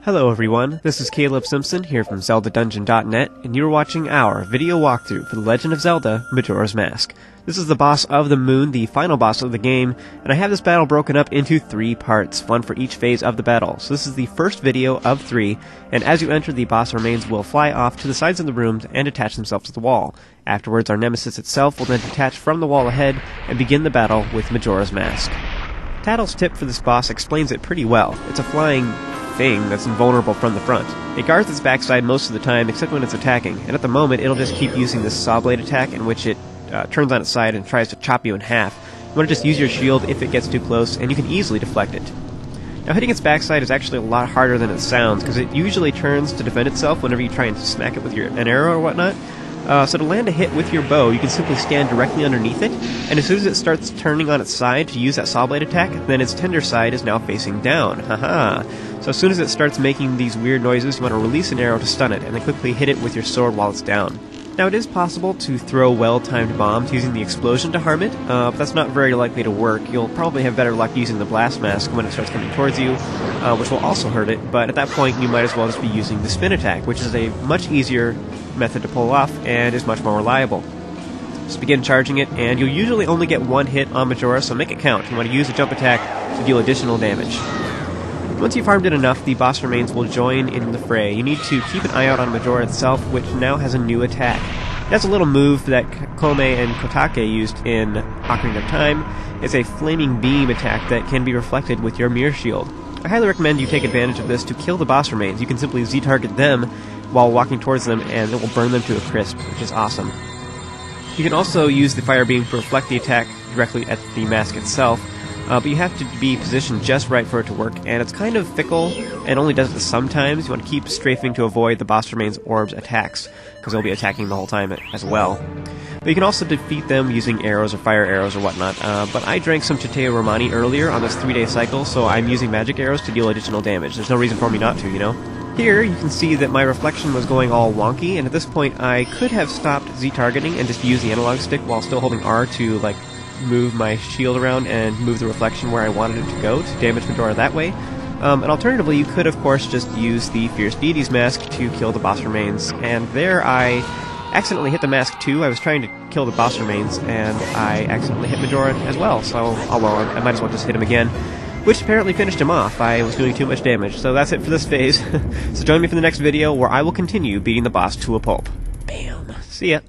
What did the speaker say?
Hello everyone, this is Caleb Simpson here from ZeldaDungeon.net, and you're watching our video walkthrough for The Legend of Zelda Majora's Mask. This is the boss of the moon, the final boss of the game, and I have this battle broken up into 3 parts, one for each phase of the battle. So this is the first video of 3, and as you enter, the boss remains will fly off to the sides of the rooms and attach themselves to the wall. Afterwards, our nemesis itself will then detach from the wall ahead and begin the battle with Majora's Mask. Tattle's tip for this boss explains it pretty well. It's a flying thing that's invulnerable from the front. It guards its backside most of the time, except when it's attacking, and at the moment it'll just keep using this saw blade attack in which it turns on its side and tries to chop you in half. You want to just use your shield if it gets too close, and you can easily deflect it. Now hitting its backside is actually a lot harder than it sounds, because it usually turns to defend itself whenever you try and smack it with an arrow or whatnot. So to land a hit with your bow, you can simply stand directly underneath it, and as soon as it starts turning on its side to use that saw blade attack, then its tender side is now facing down. Haha! So as soon as it starts making these weird noises, you want to release an arrow to stun it, and then quickly hit it with your sword while it's down. Now it is possible to throw well-timed bombs using the explosion to harm it, but that's not very likely to work. You'll probably have better luck using the blast mask when it starts coming towards you, which will also hurt it, but at that point you might as well just be using the spin attack, which is a much easier method to pull off and is much more reliable. Just begin charging it, and you'll usually only get one hit on Majora, so make it count. You want to use a jump attack to deal additional damage. Once you've farmed it enough, the boss remains will join in the fray. You need to keep an eye out on Majora itself, which now has a new attack. It has a little move that Kome and Kotake used in Ocarina of Time. It's a flaming beam attack that can be reflected with your mirror shield. I highly recommend you take advantage of this to kill the boss remains. You can simply Z-target them while walking towards them, and it will burn them to a crisp, which is awesome. You can also use the fire beam to reflect the attack directly at the mask itself, but you have to be positioned just right for it to work, and it's kind of fickle and only does it sometimes. You want to keep strafing to avoid the boss remains orb's attacks, because they'll be attacking the whole time as well. But you can also defeat them using arrows or fire arrows or whatnot, but I drank some Chiteo Romani earlier on this 3-day cycle, so I'm using magic arrows to deal additional damage. There's no reason for me not to, you know? Here, you can see that my reflection was going all wonky, and at this point I could have stopped Z-targeting and just used the analog stick while still holding R to, move my shield around and move the reflection where I wanted it to go to damage Majora that way. And alternatively, you could, of course, just use the Fierce Deity's mask to kill the boss remains, and there I accidentally hit the mask too. I was trying to kill the boss remains, and I accidentally hit Majora as well, so, oh well, I might as well just hit him again. Which apparently finished him off. I was doing too much damage. So that's it for this phase. So join me for the next video where I will continue beating the boss to a pulp. Bam. See ya.